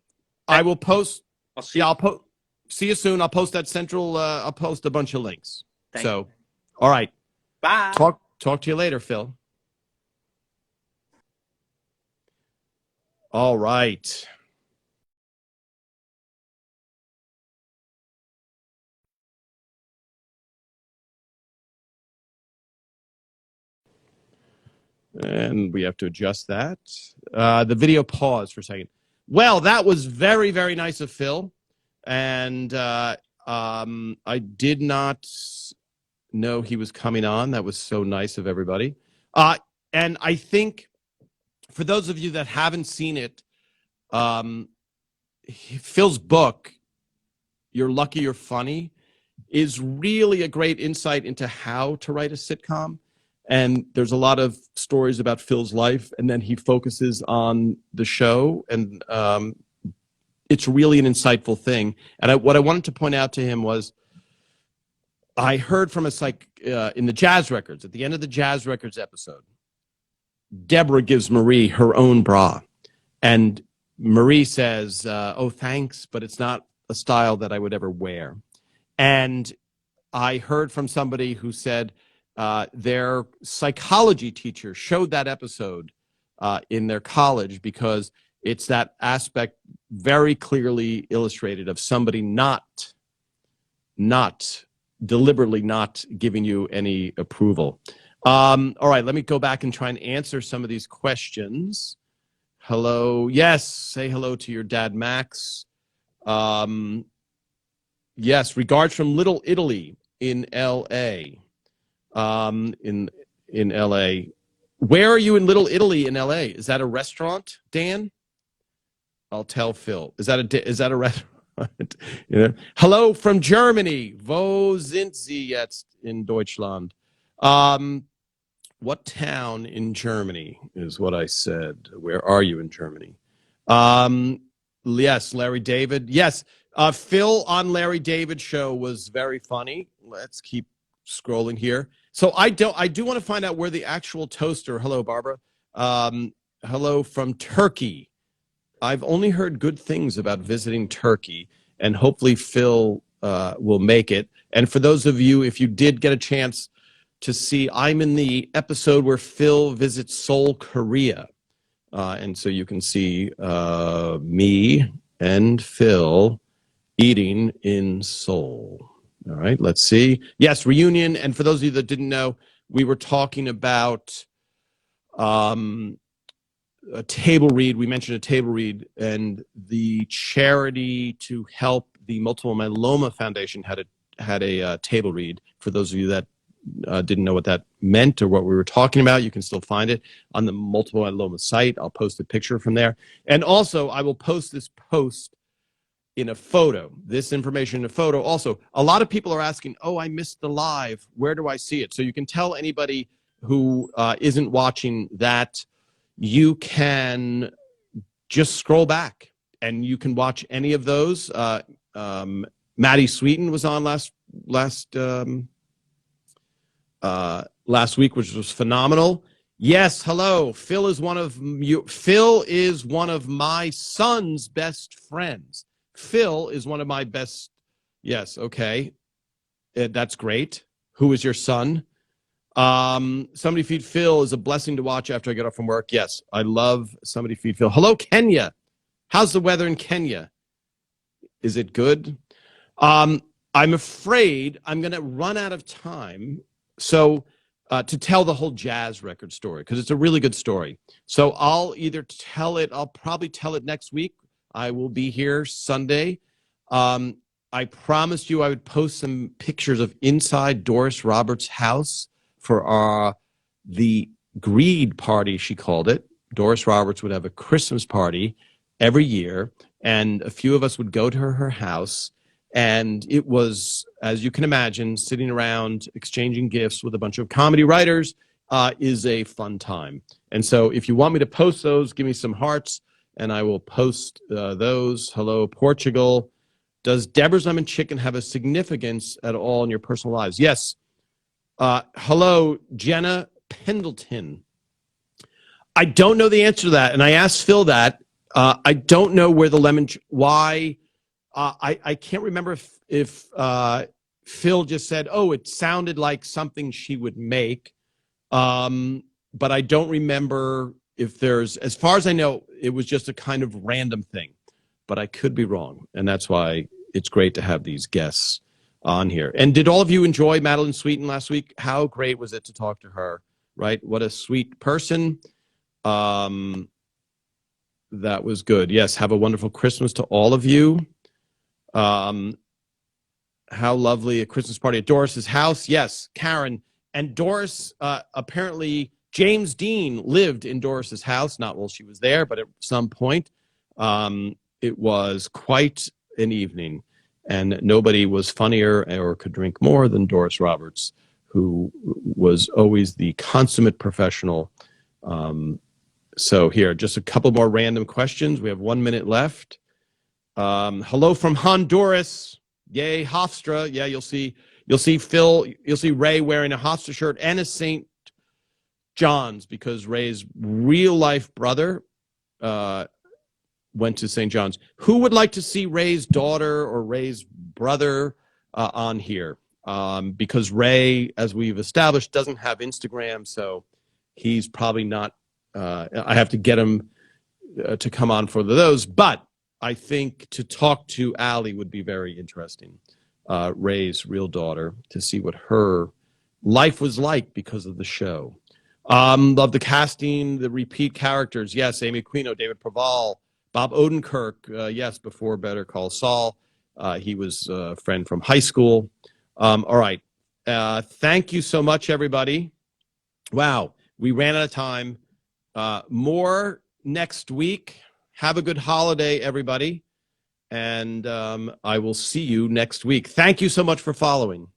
I will post. I'll see you soon. I'll post that central. I'll post a bunch of links. Thank you. All right. Bye. Talk to you later, Phil. All right. And we have to adjust that. The video paused for a second. Well, that was very, very nice of Phil. And I did not know he was coming on. That was so nice of everybody. And I think for those of you that haven't seen it, Phil's book, You're Lucky You're Funny, is really a great insight into how to write a sitcom. And there's a lot of stories about Phil's life, and then he focuses on the show, and it's really an insightful thing. And what I wanted to point out to him was I heard from in the Jazz Records, at the end of the Jazz Records episode, Deborah gives Marie her own bra. And Marie says, oh, thanks, but it's not a style that I would ever wear. And I heard from somebody who said their psychology teacher showed that episode in their college because it's that aspect very clearly illustrated of somebody not deliberately not giving you any approval. All right, let me go back and try and answer some of these questions. Hello. Yes, say hello to your dad, Max. Yes, regards from Little Italy. in L.A. In L.A. Where are you in Little Italy in L.A.? Is that a restaurant, Dan? I'll tell Phil. Is that a restaurant? Yeah. Hello from Germany. Wo sind Sie jetzt in Deutschland? What town in Germany is what I said. Where are you in Germany? Yes, Larry David. Yes, Phil on Larry David show was very funny. Let's keep scrolling here. So I do want to find out where the actual toaster. Hello, Barbara. Hello from Turkey. I've only heard good things about visiting Turkey, and hopefully Phil will make it. And for those of you, if you did get a chance to see, I'm in the episode where Phil visits Seoul, Korea. And so you can see me and Phil eating in Seoul. All right, let's see. Yes, reunion. And for those of you that didn't know, we were talking about a table read. We mentioned a table read, and the charity to help the Multiple Myeloma Foundation had a table read. For those of you that didn't know what that meant or what we were talking about, you can still find it on the Multiple Myeloma site. I'll post a picture from there. And also, I will post this post in a photo, this information in a photo. Also, a lot of people are asking, oh, I missed the live. Where do I see it? So you can tell anybody who isn't watching that you can just scroll back and you can watch any of those. Maddie Sweeten was on last week, which was phenomenal. Yes, hello. Phil is one of my son's best friends. Phil is one of my best. Yes, okay, that's great. Who is your son? Somebody Feed Phil is a blessing to watch after I get off from work. Yes, I love Somebody Feed Phil. Hello, Kenya. How's the weather in Kenya? Is it good? I'm afraid I'm going to run out of time. So to tell the whole jazz record story, because it's a really good story. So I'll probably tell it next week. I will be here Sunday. I promised you I would post some pictures of inside Doris Roberts' house for the Greed party, she called it. Doris Roberts would have a Christmas party every year, and a few of us would go to her house. And it was, as you can imagine, sitting around exchanging gifts with a bunch of comedy writers is a fun time. And so if you want me to post those, give me some hearts, and I will post those. Hello, Portugal. Does Deborah's Lemon Chicken have a significance at all in your personal lives? Yes. Hello, Jenna Pendleton. I don't know the answer to that, and I asked Phil that. I don't know where the why. I can't remember if Phil just said, oh, it sounded like something she would make. But I don't remember if there's, as far as I know, it was just a kind of random thing. But I could be wrong. And that's why it's great to have these guests on here. And did all of you enjoy Madeline Sweeten last week? How great was it to talk to her, right? What a sweet person. That was good. Yes, have a wonderful Christmas to all of you. How lovely a Christmas party at Doris's house. Yes, Karen. And Doris, apparently, James Dean lived in Doris's house, not while she was there, but at some point. It was quite an evening, and nobody was funnier or could drink more than Doris Roberts, who was always the consummate professional. So here, just a couple more random questions. We have 1 minute left. Hello from Honduras. Yay, Hofstra. Yeah, you'll see Phil, you'll see Ray wearing a Hofstra shirt and a St. John's, because Ray's real life brother went to St. John's. Who would like to see Ray's daughter or Ray's brother on here? Because Ray, as we've established, doesn't have Instagram, so he's probably not. I have to get him to come on for those, but I think to talk to Allie would be very interesting. Ray's real daughter, to see what her life was like because of the show. Love the casting, the repeat characters. Yes, Amy Aquino, David Praval, Bob Odenkirk. Yes, before Better Call Saul. He was a friend from high school. All right. Thank you so much, everybody. Wow, we ran out of time. More next week. Have a good holiday, everybody. And I will see you next week. Thank you so much for following.